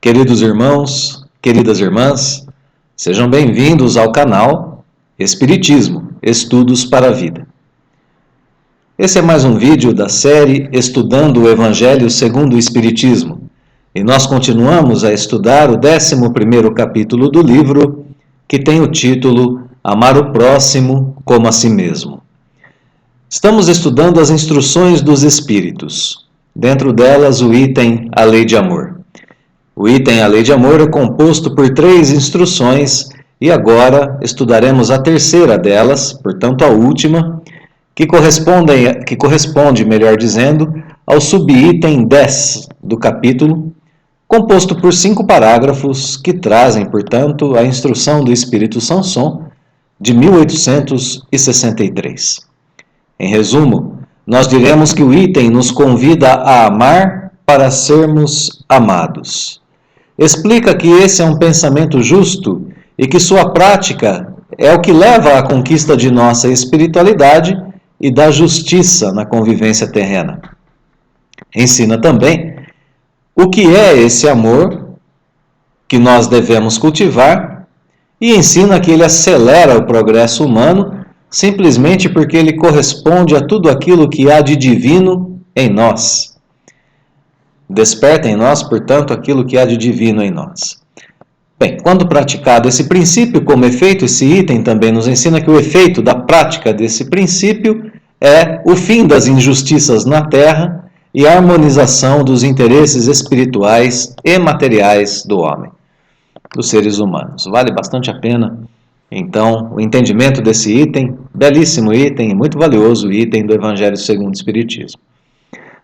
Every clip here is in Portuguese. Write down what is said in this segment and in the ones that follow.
Queridos irmãos, queridas irmãs, sejam bem-vindos ao canal Espiritismo, Estudos para a Vida. Esse é mais um vídeo da série Estudando o Evangelho segundo o Espiritismo, e nós continuamos a estudar o 11º capítulo do livro, que tem o título Amar o Próximo como a Si Mesmo. Estamos estudando as instruções dos Espíritos, dentro delas o item A Lei de Amor. O item A Lei de Amor é composto por 3 instruções e agora estudaremos a terceira delas, portanto a última, que corresponde, melhor dizendo, ao subitem 10 do capítulo, composto por 5 parágrafos que trazem, portanto, a instrução do Espírito Sanson de 1863. Em resumo, nós diremos que o item nos convida a amar para sermos amados. Explica que esse é um pensamento justo e que sua prática é o que leva à conquista de nossa espiritualidade e da justiça na convivência terrena. Ensina também o que é esse amor que nós devemos cultivar e ensina que ele acelera o progresso humano simplesmente porque ele corresponde a tudo aquilo que há de divino em nós. Desperta em nós, portanto, aquilo que há de divino em nós. Bem, quando praticado esse princípio como efeito, esse item também nos ensina que o efeito da prática desse princípio é o fim das injustiças na Terra e a harmonização dos interesses espirituais e materiais do homem, dos seres humanos. Vale bastante a pena, então, o entendimento desse item, belíssimo item, muito valioso item do Evangelho segundo o Espiritismo.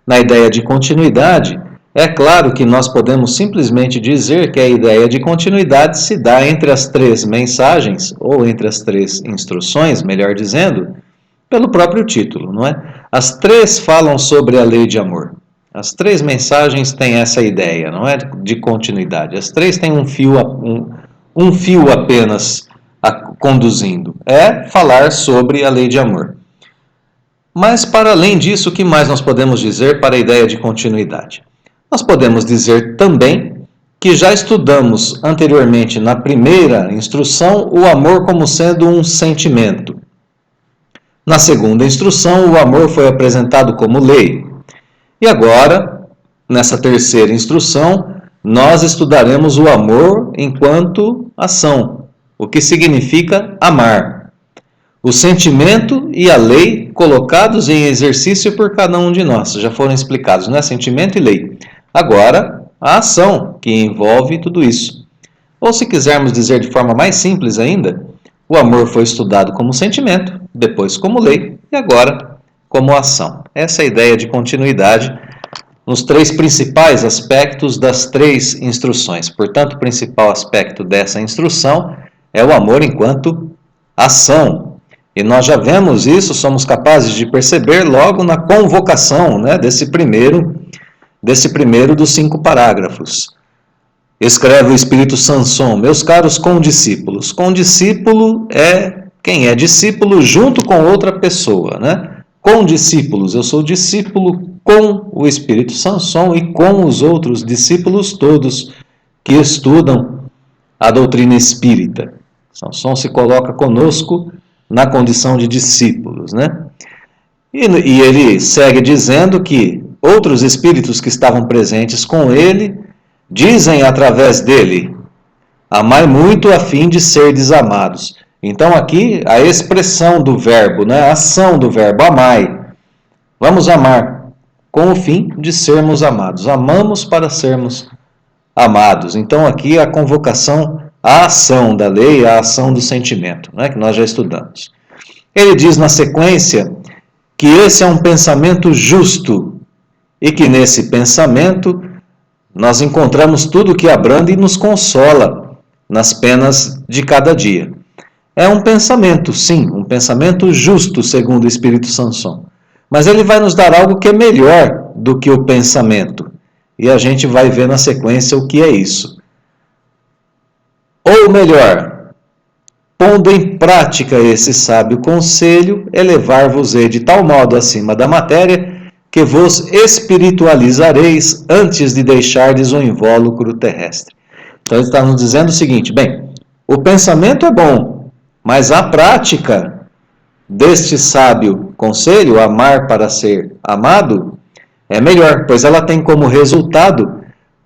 Na ideia de continuidade, é claro que nós podemos simplesmente dizer que a ideia de continuidade se dá entre as 3 mensagens, ou entre as 3 instruções, melhor dizendo, pelo próprio título, não é? As 3 falam sobre a lei de amor. As 3 mensagens têm essa ideia, não é? De continuidade. As 3 têm um fio apenas conduzindo. É falar sobre a lei de amor. Mas, para além disso, o que mais nós podemos dizer para a ideia de continuidade? Nós podemos dizer também que já estudamos anteriormente na primeira instrução o amor como sendo um sentimento. Na segunda instrução, o amor foi apresentado como lei. E agora, nessa terceira instrução, nós estudaremos o amor enquanto ação, o que significa amar. O sentimento e a lei colocados em exercício por cada um de nós, já foram explicados, né? Sentimento e lei. Agora, a ação, que envolve tudo isso. Ou se quisermos dizer de forma mais simples ainda, o amor foi estudado como sentimento, depois como lei e agora como ação. Essa é a ideia de continuidade nos 3 principais aspectos das 3 instruções. Portanto, o principal aspecto dessa instrução é o amor enquanto ação. E nós já vemos isso, somos capazes de perceber logo na convocação, né, desse primeiro dos 5 parágrafos. Escreve o Espírito Sanson: meus caros condiscípulos. Condiscípulo é quem é discípulo junto com outra pessoa, né? Condiscípulos, eu sou discípulo com o Espírito Sanson e com os outros discípulos todos que estudam a doutrina espírita. Sanson se coloca conosco na condição de discípulos, né? E ele segue dizendo que outros espíritos que estavam presentes com ele dizem através dele: amai muito a fim de serdes amados. Então aqui a expressão do verbo, né? A ação do verbo, amai. Vamos amar com o fim de sermos amados. Amamos para sermos amados. Então aqui a convocação à ação da lei, à ação do sentimento, né? Que nós já estudamos. Ele diz na sequência que esse é um pensamento justo e que nesse pensamento nós encontramos tudo que abranda e nos consola nas penas de cada dia. É um pensamento, sim, um pensamento justo, segundo o Espírito Sanson. Mas ele vai nos dar algo que é melhor do que o pensamento. E a gente vai ver na sequência o que é isso. Ou melhor, pondo em prática esse sábio conselho, elevar-vos-ei de tal modo acima da matéria, que vos espiritualizareis antes de deixardes o invólucro terrestre. Então ele está nos dizendo o seguinte, bem, o pensamento é bom, mas a prática deste sábio conselho, amar para ser amado, é melhor, pois ela tem como resultado,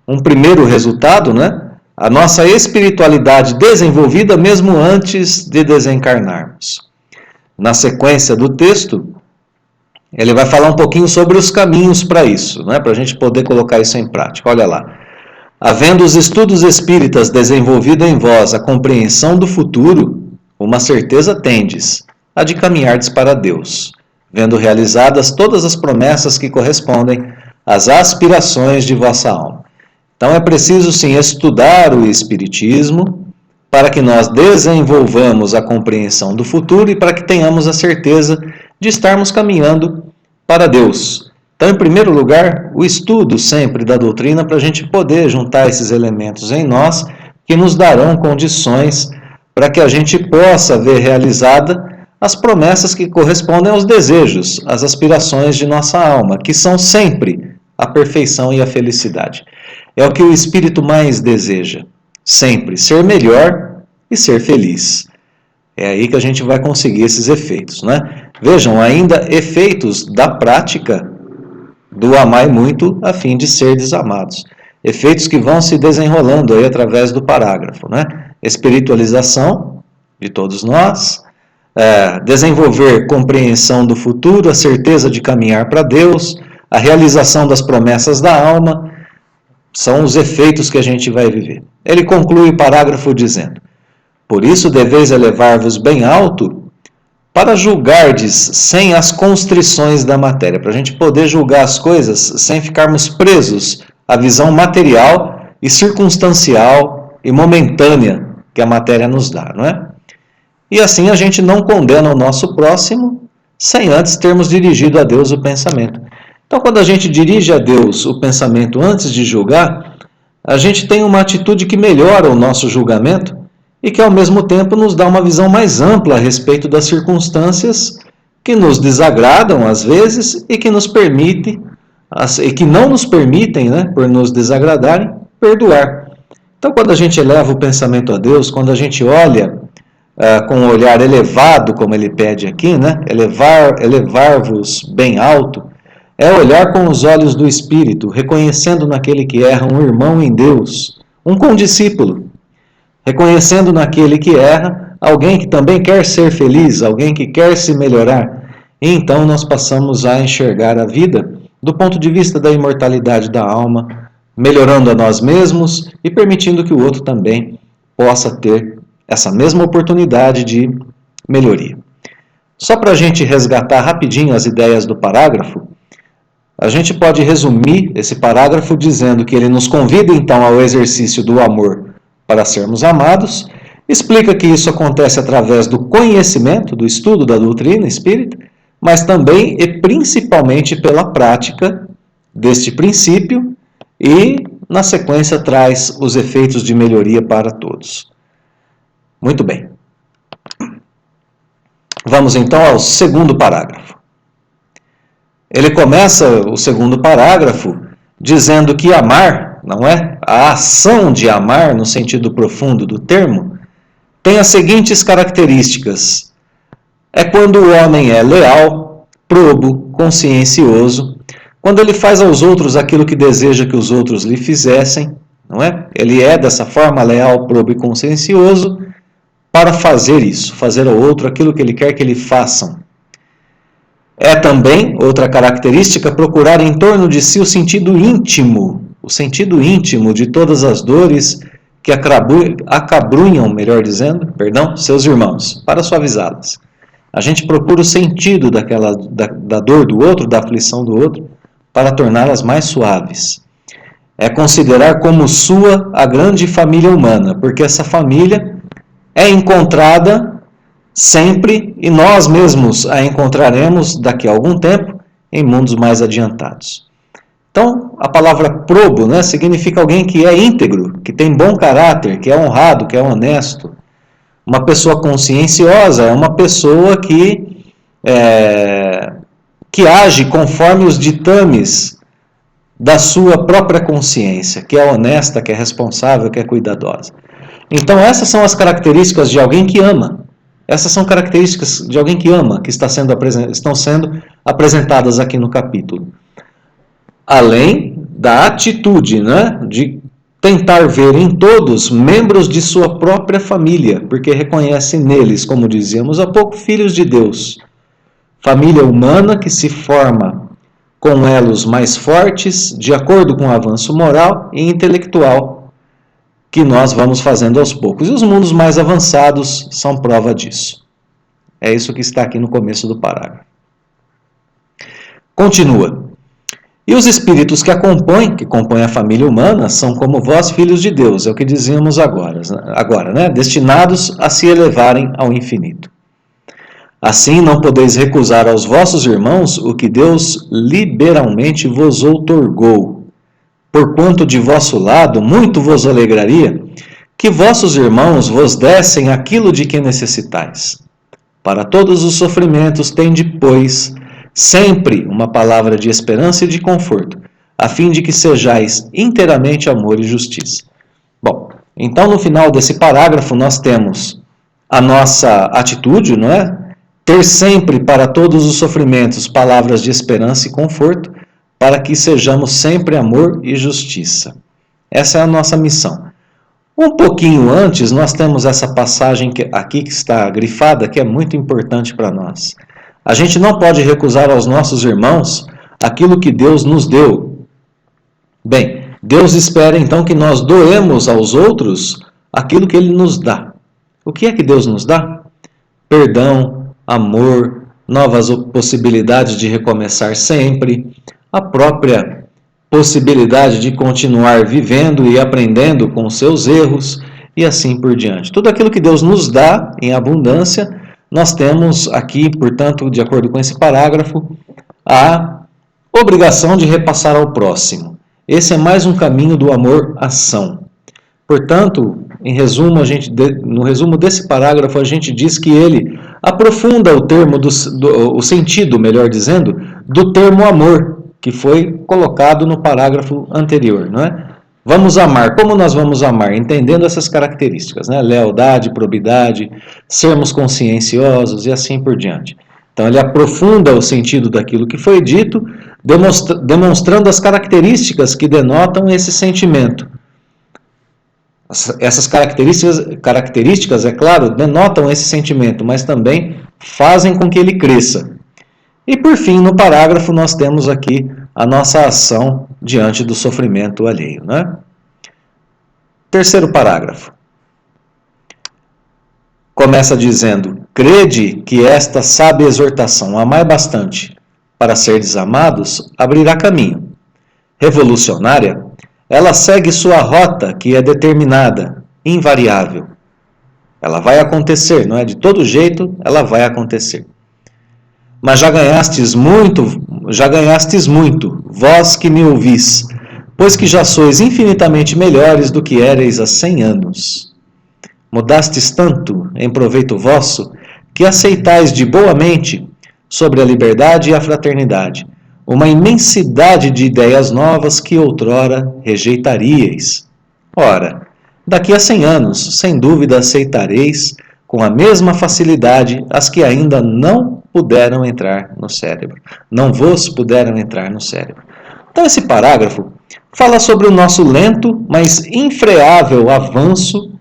um primeiro resultado, né? A nossa espiritualidade desenvolvida mesmo antes de desencarnarmos. Na sequência do texto, ele vai falar um pouquinho sobre os caminhos para isso, né? Para a gente poder colocar isso em prática. Olha lá. Havendo os estudos espíritas desenvolvido em vós a compreensão do futuro, uma certeza tendes, a de caminhardes para Deus, vendo realizadas todas as promessas que correspondem às aspirações de vossa alma. Então é preciso sim estudar o Espiritismo para que nós desenvolvamos a compreensão do futuro e para que tenhamos a certeza de estarmos caminhando para Deus. Então, em primeiro lugar, o estudo sempre da doutrina para a gente poder juntar esses elementos em nós que nos darão condições para que a gente possa ver realizada as promessas que correspondem aos desejos, às aspirações de nossa alma, que são sempre a perfeição e a felicidade. É o que o espírito mais deseja, sempre ser melhor e ser feliz. É aí que a gente vai conseguir esses efeitos, né? Vejam, ainda efeitos da prática do amai muito a fim de ser desamados. Efeitos que vão se desenrolando aí através do parágrafo, né? Espiritualização de todos nós, desenvolver compreensão do futuro, a certeza de caminhar para Deus, a realização das promessas da alma, são os efeitos que a gente vai viver. Ele conclui o parágrafo dizendo: por isso deveis elevar-vos bem alto para julgardes sem as constrições da matéria, para a gente poder julgar as coisas sem ficarmos presos à visão material e circunstancial e momentânea que a matéria nos dá, não é? E assim a gente não condena o nosso próximo sem antes termos dirigido a Deus o pensamento. Então, quando a gente dirige a Deus o pensamento antes de julgar, a gente tem uma atitude que melhora o nosso julgamento e que, ao mesmo tempo, nos dá uma visão mais ampla a respeito das circunstâncias que nos desagradam, às vezes, e que nos permite, e que não nos permitem, né, por nos desagradarem, perdoar. Então, quando a gente eleva o pensamento a Deus, quando a gente olha com um olhar elevado, como ele pede aqui, né, elevar-vos bem alto, é olhar com os olhos do Espírito, reconhecendo naquele que erra um irmão em Deus, um condiscípulo, reconhecendo naquele que erra alguém que também quer ser feliz, alguém que quer se melhorar. E então nós passamos a enxergar a vida do ponto de vista da imortalidade da alma, melhorando a nós mesmos e permitindo que o outro também possa ter essa mesma oportunidade de melhoria. Só para a gente resgatar rapidinho as ideias do parágrafo, a gente pode resumir esse parágrafo dizendo que ele nos convida então ao exercício do amor para sermos amados, explica que isso acontece através do conhecimento, do estudo da doutrina espírita, mas também e principalmente pela prática deste princípio e, na sequência, traz os efeitos de melhoria para todos. Muito bem. Vamos então ao segundo parágrafo. Ele começa o segundo parágrafo dizendo que amar, não é? A ação de amar, no sentido profundo do termo, tem as seguintes características. É quando o homem é leal, probo, consciencioso, quando ele faz aos outros aquilo que deseja que os outros lhe fizessem, não é? Ele é dessa forma leal, probo e consciencioso para fazer isso, fazer ao outro aquilo que ele quer que lhe façam. É também, outra característica, procurar em torno de si o sentido íntimo de todas as dores que acabrunham, seus irmãos, para suavizá-las. A gente procura o sentido da dor do outro, da aflição do outro, para torná-las mais suaves. É considerar como sua a grande família humana, porque essa família é encontrada sempre, e nós mesmos a encontraremos daqui a algum tempo em mundos mais adiantados. Então, a palavra probo, né, significa alguém que é íntegro, que tem bom caráter, que é honrado, que é honesto. Uma pessoa conscienciosa é uma pessoa que que age conforme os ditames da sua própria consciência, que é honesta, que é responsável, que é cuidadosa. Então essas são as características de alguém que ama. Essas são características de alguém que ama, que estão sendo apresentadas aqui no capítulo. Além da atitude, né, de tentar ver em todos membros de sua própria família, porque reconhece neles, como dizíamos há pouco, filhos de Deus. Família humana que se forma com elos mais fortes, de acordo com o avanço moral e intelectual que nós vamos fazendo aos poucos. E os mundos mais avançados são prova disso. É isso que está aqui no começo do parágrafo. Continua. E os espíritos que compõem a família humana, são como vós, filhos de Deus, é o que dizíamos agora, né? Destinados a se elevarem ao infinito. Assim não podeis recusar aos vossos irmãos o que Deus liberalmente vos outorgou. Porquanto de vosso lado muito vos alegraria que vossos irmãos vos dessem aquilo de que necessitais. Para todos os sofrimentos tende, pois, sempre uma palavra de esperança e de conforto, a fim de que sejais inteiramente amor e justiça. Bom, então no final desse parágrafo nós temos a nossa atitude, não é? Ter sempre para todos os sofrimentos palavras de esperança e conforto, para que sejamos sempre amor e justiça. Essa é a nossa missão. Um pouquinho antes, nós temos essa passagem aqui que está grifada, que é muito importante para nós. A gente não pode recusar aos nossos irmãos aquilo que Deus nos deu. Bem, Deus espera então que nós doemos aos outros aquilo que Ele nos dá. O que é que Deus nos dá? Perdão, amor, novas possibilidades de recomeçar sempre, a própria possibilidade de continuar vivendo e aprendendo com seus erros e assim por diante. Tudo aquilo que Deus nos dá em abundância, nós temos aqui, portanto, de acordo com esse parágrafo, a obrigação de repassar ao próximo. Esse é mais um caminho do amor-ação. Portanto, no resumo desse parágrafo, a gente diz que ele aprofunda o sentido, melhor dizendo, do termo amor, que foi colocado no parágrafo anterior, não é? Vamos amar. Como nós vamos amar? Entendendo essas características, né? Lealdade, probidade, sermos conscienciosos e assim por diante. Então ele aprofunda o sentido daquilo que foi dito, demonstrando as características que denotam esse sentimento. Essas características, é claro, denotam esse sentimento, mas também fazem com que ele cresça. E por fim, no parágrafo, nós temos aqui a nossa ação diante do sofrimento alheio, né? Terceiro parágrafo. Começa dizendo: crede que esta sábia exortação, amai bastante, para serdes amados, abrirá caminho. Revolucionária, ela segue sua rota, que é determinada, invariável. Ela vai acontecer, não é? De todo jeito, ela vai acontecer. Mas já ganhastes muito, vós que me ouvis, pois que já sois infinitamente melhores do que éreis há 100 anos. Mudastes tanto em proveito vosso, que aceitais de boa mente, sobre a liberdade e a fraternidade, uma imensidade de ideias novas que outrora rejeitaríeis. Ora, daqui a 100 anos, sem dúvida aceitareis, com a mesma facilidade, as que ainda não puderam entrar no cérebro. Não vos puderam entrar no cérebro. Então esse parágrafo fala sobre o nosso lento, mas infreável avanço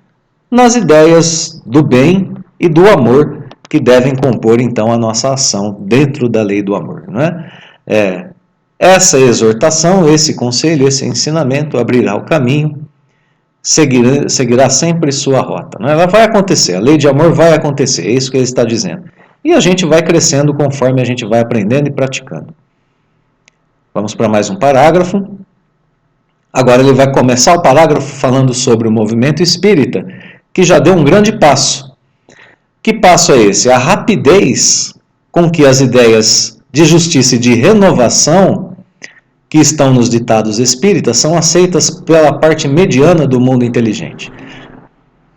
nas ideias do bem e do amor que devem compor então a nossa ação dentro da lei do amor, não é? Essa exortação, esse conselho, esse ensinamento abrirá o caminho, seguirá sempre sua rota, não é? Ela vai acontecer, a lei de amor vai acontecer, é isso que ele está dizendo. E a gente vai crescendo conforme a gente vai aprendendo e praticando. Vamos para mais um parágrafo. Agora ele vai começar o parágrafo falando sobre o movimento espírita, que já deu um grande passo. Que passo é esse? A rapidez com que as ideias de justiça e de renovação que estão nos ditados espíritas são aceitas pela parte mediana do mundo inteligente.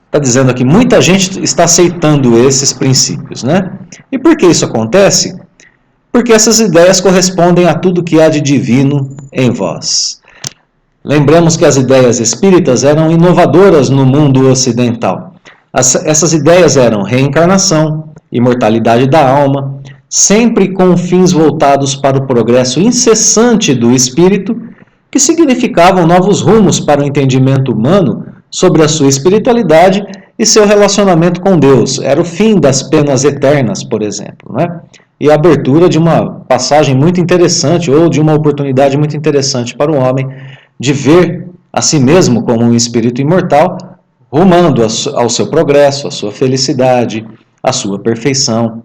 Está dizendo aqui, muita gente está aceitando esses princípios, né? E por que isso acontece? porque essas ideias correspondem a tudo que há de divino em vós. Lembramos que as ideias espíritas eram inovadoras no mundo ocidental. Essas ideias eram reencarnação, imortalidade da alma, sempre com fins voltados para o progresso incessante do espírito, que significavam novos rumos para o entendimento humano sobre a sua espiritualidade e seu relacionamento com Deus. Era o fim das penas eternas, por exemplo, né? E a abertura de uma passagem muito interessante, ou de uma oportunidade muito interessante para o homem, de ver a si mesmo como um espírito imortal, rumando ao seu progresso, à sua felicidade, à sua perfeição,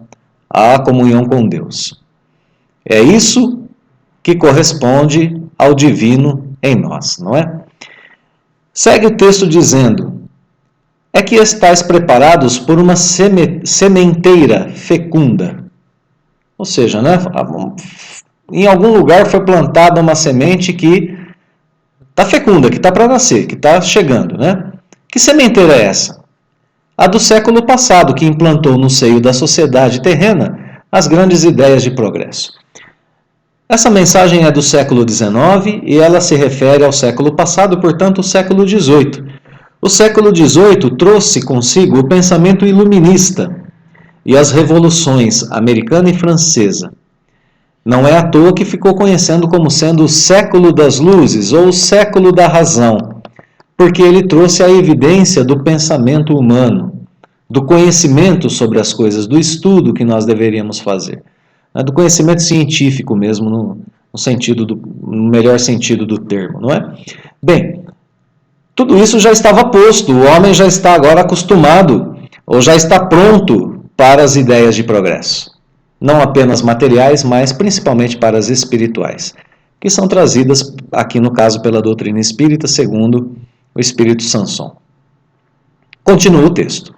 à comunhão com Deus. É isso que corresponde ao divino em nós, não é? Segue o texto dizendo: é que estáis preparados por uma sementeira fecunda. Ou seja, né, em algum lugar foi plantada uma semente que está fecunda, que está para nascer, que está chegando, né? Que sementeira é essa? A do século passado, que implantou no seio da sociedade terrena as grandes ideias de progresso. Essa mensagem é do século XIX e ela se refere ao século passado, portanto, o século XVIII. O século XVIII trouxe consigo o pensamento iluminista e as revoluções americana e francesa. Não é à toa que ficou conhecendo como sendo o século das luzes ou o século da razão, porque ele trouxe a evidência do pensamento humano, do conhecimento sobre as coisas, do estudo que nós deveríamos fazer, né? Do conhecimento científico mesmo, no melhor sentido do termo, não é? Bem, tudo isso já estava posto, o homem já está agora acostumado, ou já está pronto para as ideias de progresso. Não apenas materiais, mas principalmente para as espirituais, que são trazidas aqui no caso pela doutrina espírita, segundo o Espírito Sanson. Continua o texto.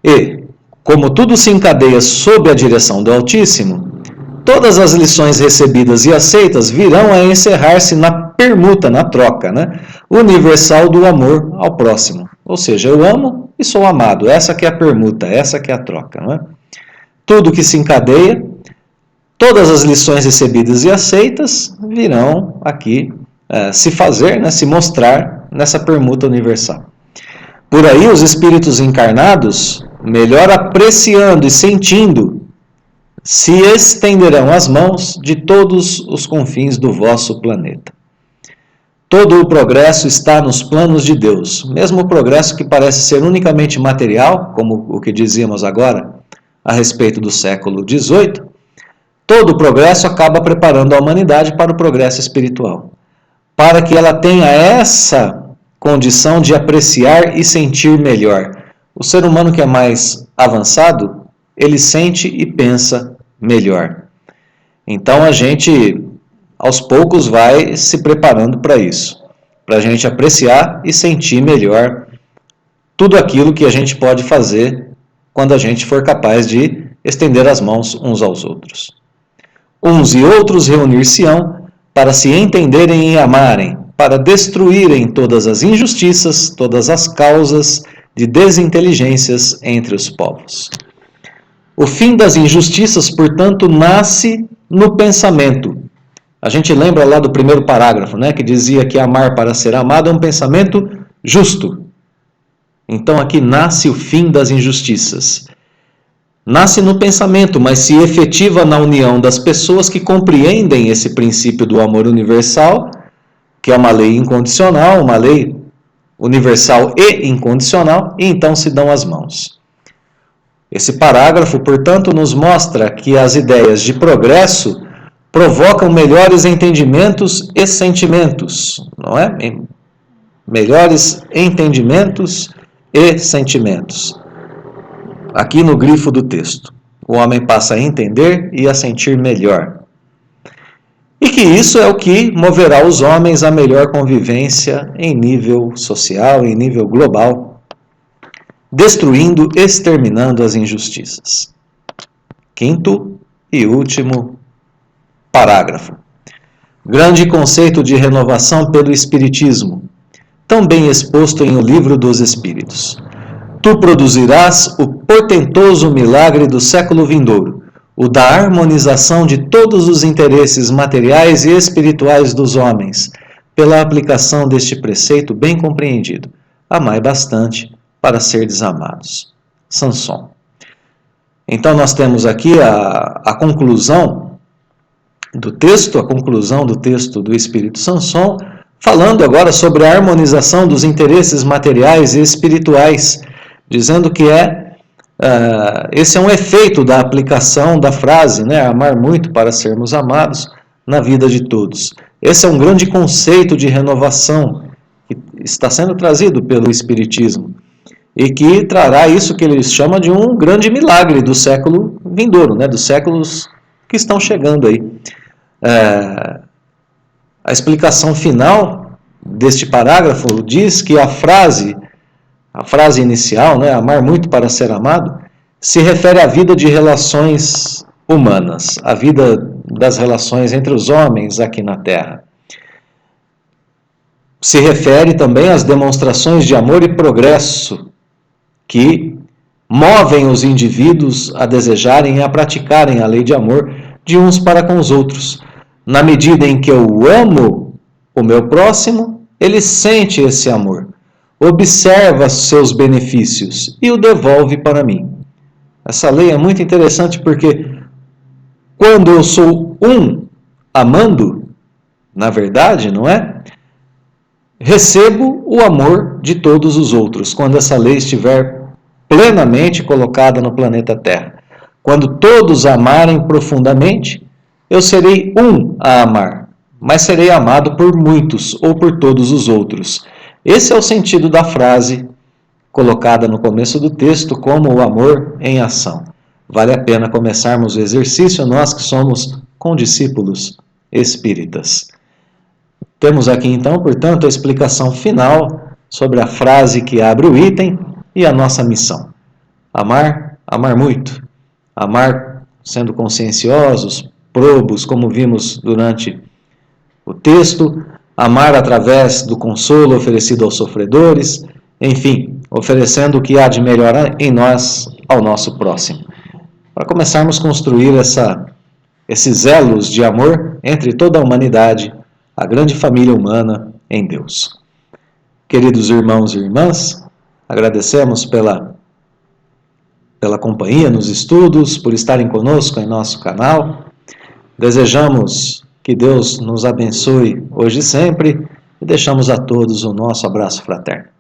E, como tudo se encadeia sob a direção do Altíssimo, todas as lições recebidas e aceitas virão a encerrar-se na permuta, na troca, né? Universal do amor ao próximo. Ou seja, eu amo e sou amado. Essa que é a permuta, essa que é a troca, não é? Tudo que se encadeia, todas as lições recebidas e aceitas virão aqui se fazer, né, se mostrar nessa permuta universal. Por aí, os espíritos encarnados, melhor apreciando e sentindo, se estenderão as mãos de todos os confins do vosso planeta. Todo o progresso está nos planos de Deus, mesmo o progresso que parece ser unicamente material, como o que dizíamos agora, a respeito do século XVIII, todo o progresso acaba preparando a humanidade para o progresso espiritual, para que ela tenha essa condição de apreciar e sentir melhor. O ser humano que é mais avançado, ele sente e pensa melhor. Então a gente, aos poucos, vai se preparando para isso, para a gente apreciar e sentir melhor tudo aquilo que a gente pode fazer quando a gente for capaz de estender as mãos uns aos outros. Uns e outros reunir-se-ão para se entenderem e amarem, para destruírem todas as injustiças, todas as causas de desinteligências entre os povos. O fim das injustiças, portanto, nasce no pensamento. A gente lembra lá do primeiro parágrafo, né, que dizia que amar para ser amado é um pensamento justo. Então aqui nasce o fim das injustiças. Nasce no pensamento, mas se efetiva na união das pessoas que compreendem esse princípio do amor universal, que é uma lei incondicional, uma lei universal e incondicional, e então se dão as mãos. Esse parágrafo, portanto, nos mostra que as ideias de progresso provocam melhores entendimentos e sentimentos, não é? Melhores entendimentos e sentimentos. Aqui no grifo do texto, o homem passa a entender e a sentir melhor. E que isso é o que moverá os homens à melhor convivência em nível social, em nível global, destruindo, exterminando as injustiças. Quinto e último parágrafo. Grande conceito de renovação pelo Espiritismo, tão bem exposto em O Livro dos Espíritos. Tu produzirás o portentoso milagre do século vindouro, o da harmonização de todos os interesses materiais e espirituais dos homens, pela aplicação deste preceito bem compreendido: amai bastante para serdes amados. Sanson. Então nós temos aqui a conclusão do texto, do Espírito Sanson, falando agora sobre a harmonização dos interesses materiais e espirituais, dizendo que esse é um efeito da aplicação da frase, né? Amar muito para sermos amados, na vida de todos. Esse é um grande conceito de renovação que está sendo trazido pelo Espiritismo e que trará isso que eles chamam de um grande milagre do século vindouro, né? Dos séculos que estão chegando aí. A explicação final deste parágrafo diz que a frase inicial, né, amar muito para ser amado, se refere à vida de relações humanas, à vida das relações entre os homens aqui na Terra. Se refere também às demonstrações de amor e progresso que movem os indivíduos a desejarem e a praticarem a lei de amor de uns para com os outros. Na medida em que eu amo o meu próximo, ele sente esse amor, observa seus benefícios e o devolve para mim. Essa lei é muito interessante porque quando eu sou amando, na verdade, não é? Recebo o amor de todos os outros, quando essa lei estiver plenamente colocada no planeta Terra. Quando todos amarem profundamente, eu serei a amar, mas serei amado por muitos ou por todos os outros. Esse é o sentido da frase colocada no começo do texto como o amor em ação. Vale a pena começarmos o exercício, nós que somos condiscípulos espíritas. Temos aqui então, portanto, a explicação final sobre a frase que abre o item e a nossa missão. Amar, amar muito. Amar sendo conscienciosos, probos, como vimos durante o texto. Amar através do consolo oferecido aos sofredores. Enfim, oferecendo o que há de melhor em nós ao nosso próximo. Para começarmos a construir esses elos de amor entre toda a humanidade, a grande família humana em Deus. Queridos irmãos e irmãs, agradecemos pela companhia nos estudos, por estarem conosco em nosso canal. Desejamos que Deus nos abençoe hoje e sempre e deixamos a todos o nosso abraço fraterno.